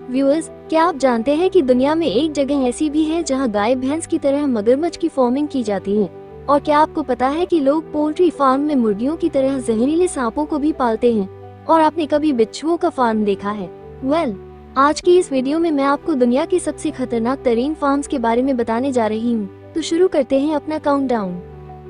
Viewers, क्या आप जानते हैं कि दुनिया में एक जगह ऐसी भी है जहां गाय भैंस की तरह मगरमच्छ की फार्मिंग की जाती है? और क्या आपको पता है कि लोग पोल्ट्री फार्म में मुर्गियों की तरह जहरीले सांपों को भी पालते हैं? और आपने कभी बिच्छुओं का फार्म देखा है? आज की इस वीडियो में मैं आपको दुनिया की सबसे खतरनाक तरीन फार्म्स के बारे में बताने जा रही हूँ। तो शुरू करते हैं अपना काउंटडाउन।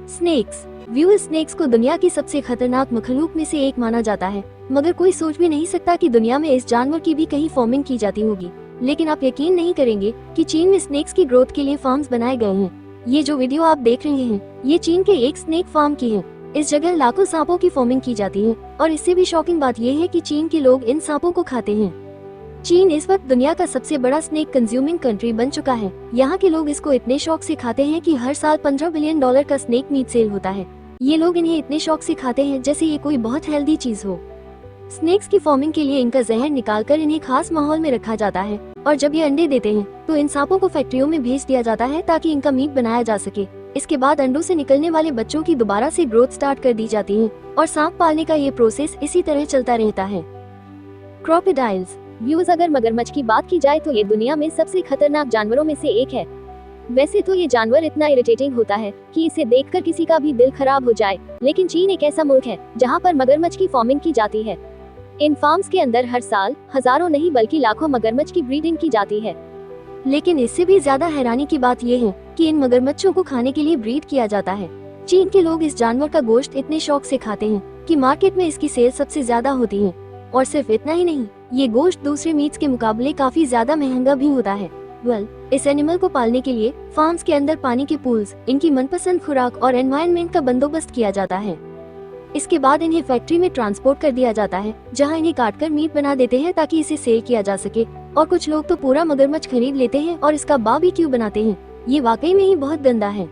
स्नेक्स। व्यूअर्स, स्नेक्स को दुनिया की सबसे खतरनाक मखलूक में से एक माना जाता है, मगर कोई सोच भी नहीं सकता कि दुनिया में इस जानवर की भी कहीं फार्मिंग की जाती होगी। लेकिन आप यकीन नहीं करेंगे कि चीन में स्नेक्स की ग्रोथ के लिए फार्म्स बनाए गए हैं। ये जो वीडियो आप देख रहे हैं, ये चीन के एक स्नेक फार्म की है। इस जगह लाखों सांपों की फार्मिंग की जाती है और इससे भी शॉकिंग बात यह है कि चीन के लोग इन सांपों को खाते हैं। चीन इस वक्त दुनिया का सबसे बड़ा स्नेक कंज्यूमिंग कंट्री बन चुका है। यहाँ के लोग इसको इतने शौक से खाते हैं कि हर साल $15 बिलियन का स्नेक मीट सेल होता है। ये लोग इन्हें इतने शौक से खाते हैं जैसे ये कोई बहुत हेल्दी चीज हो। स्नेक्स की फार्मिंग के लिए इनका जहर निकालकर इन्हें खास माहौल में रखा जाता है और जब ये अंडे देते हैं तो इन सांपों को फैक्ट्रियों में भेज दिया जाता है ताकि इनका मीट बनाया जा सके। इसके बाद अंडों से निकलने वाले बच्चों की दोबारा से ग्रोथ स्टार्ट कर दी जाती है और सांप पालने का ये प्रोसेस इसी तरह चलता रहता है। क्रोकोडाइल्स। व्यूअर्स, अगर मगरमच्छ की बात की जाए तो ये दुनिया में सबसे खतरनाक जानवरों में से एक है। वैसे तो ये जानवर इतना इरिटेटिंग होता है कि इसे देखकर किसी का भी दिल खराब हो जाए, लेकिन चीन एक ऐसा मुल्क है जहां पर मगरमच्छ की फार्मिंग की जाती है। इन फार्म्स के अंदर हर साल हजारों नहीं बल्कि लाखों मगरमच्छ की ब्रीडिंग की जाती है। लेकिन इससे भी ज्यादा हैरानी की बात यह है कि इन मगरमच्छों को खाने के लिए ब्रीड किया जाता है। चीन के लोग इस जानवर का गोश्त इतने शौक से खाते हैं कि मार्केट में इसकी सेल सबसे ज्यादा होती है। और सिर्फ इतना ही नहीं, ये गोश्त दूसरे मीट्स के मुकाबले काफी ज्यादा महंगा भी होता है। इस एनिमल को पालने के लिए फार्म्स के अंदर पानी के पूल्स, इनकी मनपसंद खुराक और एनवायरनमेंट का बंदोबस्त किया जाता है। इसके बाद इन्हें फैक्ट्री में ट्रांसपोर्ट कर दिया जाता है जहां इन्हें काटकर मीट बना देते हैं ताकि इसे सेल किया जा सके। और कुछ लोग तो पूरा मगरमच्छ खरीद लेते हैं और इसका बारबेक्यू बनाते हैं। ये वाकई में ही बहुत गंदा है।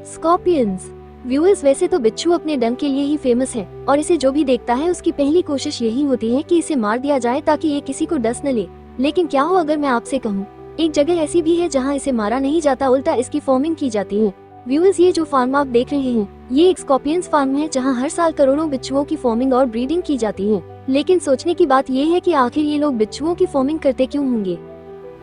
स्कॉर्पियंस। व्यूअर्स, वैसे तो बिच्छू अपने डंक के लिए ही फेमस है और इसे जो भी देखता है उसकी पहली कोशिश यही होती है कि इसे मार दिया जाए ताकि ये किसी को डस न ले। लेकिन क्या हो अगर मैं आपसे कहूँ, एक जगह ऐसी भी है जहाँ इसे मारा नहीं जाता, उल्टा इसकी फार्मिंग की जाती है। व्यूअर्स, ये जो फार्म आप देख रहे हैं, ये एक स्कॉर्पियंस फार्म है जहाँ हर साल करोड़ों बिच्छुओं की फार्मिंग और ब्रीडिंग की जाती है। लेकिन सोचने की बात ये है कि आखिर ये लोग बिच्छुओं की फार्मिंग करते क्यों होंगे?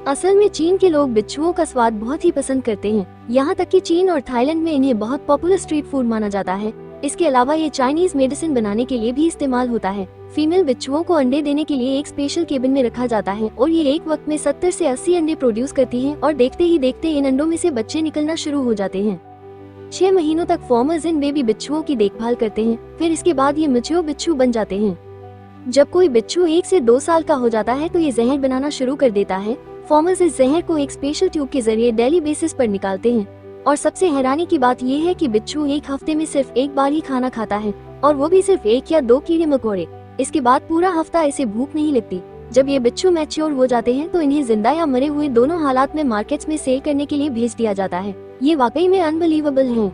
असल में चीन के लोग बिच्छुओं का स्वाद बहुत ही पसंद करते हैं। यहाँ तक कि चीन और थाईलैंड में इन्हें बहुत पॉपुलर स्ट्रीट फूड माना जाता है। इसके अलावा ये चाइनीज मेडिसिन बनाने के लिए भी इस्तेमाल होता है। फीमेल बिच्छुओं को अंडे देने के लिए एक स्पेशल केबिन में रखा जाता है और ये एक वक्त में 70 से 80 अंडे प्रोड्यूस करती हैं और देखते ही देखते इन अंडों में से बच्चे निकलना शुरू हो जाते हैं। 6 महीनों तक फार्मर्स इन बेबी बिच्छुओं की देखभाल करते हैं, फिर इसके बाद ये मैच्योर बिच्छू बन जाते हैं। जब कोई बिच्छू 1 से 2 साल का हो जाता है तो ये जहर बनाना शुरू कर देता है। फार्मर्स इस जहर को एक स्पेशल ट्यूब के जरिए डेली बेसिस पर निकालते हैं। और सबसे हैरानी की बात यह है कि बिच्छू एक हफ्ते में सिर्फ एक बार ही खाना खाता है और वो भी सिर्फ 1 या 2 कीड़े मकोड़े। इसके बाद पूरा हफ्ता इसे भूख नहीं लगती। जब ये बिच्छू मैच्योर हो जाते हैं तो इन्हें जिंदा या मरे हुए दोनों हालात में मार्केट्स में सेल करने के लिए भेज दिया जाता है। ये वाकई में अनबिलीवेबल है।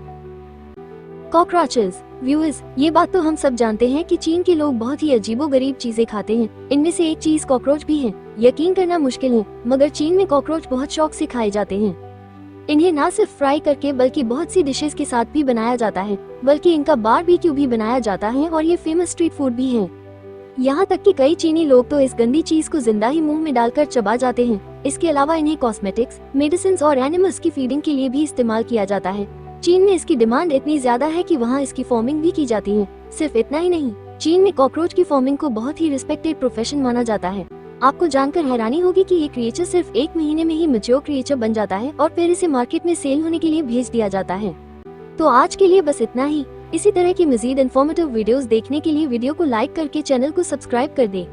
कॉकरोचेस। व्यूअर्स, ये बात तो हम सब जानते हैं कि चीन के लोग बहुत ही अजीबोगरीब चीजें खाते हैं। इनमें से एक चीज कॉकरोच भी है। यकीन करना मुश्किल है, मगर चीन में कॉकरोच बहुत शौक से खाए जाते हैं। इन्हें ना सिर्फ फ्राई करके बल्कि बहुत सी डिशेस के साथ भी बनाया जाता है, बल्कि इनका बारबेक्यू भी बनाया जाता है और ये फेमस स्ट्रीट फूड भी है। यहाँ तक कि कई चीनी लोग तो इस गंदी चीज को जिंदा ही मुंह में डालकर चबा जाते हैं। इसके अलावा इन्हें कॉस्मेटिक्स, मेडिसिन और एनिमल्स की फीडिंग के लिए भी इस्तेमाल किया जाता है। चीन में इसकी डिमांड इतनी ज्यादा है कि वहाँ इसकी फार्मिंग भी की जाती है। सिर्फ इतना ही नहीं, चीन में कॉकरोच की फार्मिंग को बहुत ही रिस्पेक्टेड प्रोफेशन माना जाता है। आपको जानकर हैरानी होगी कि ये क्रिएचर सिर्फ 1 महीने में ही मैच्योर क्रिएचर बन जाता है और फिर इसे मार्केट में सेल होने के लिए भेज दिया जाता है। तो आज के लिए बस इतना ही। इसी तरह की मजीद इन्फॉर्मेटिव वीडियोस देखने के लिए वीडियो को लाइक करके चैनल को सब्सक्राइब कर दे।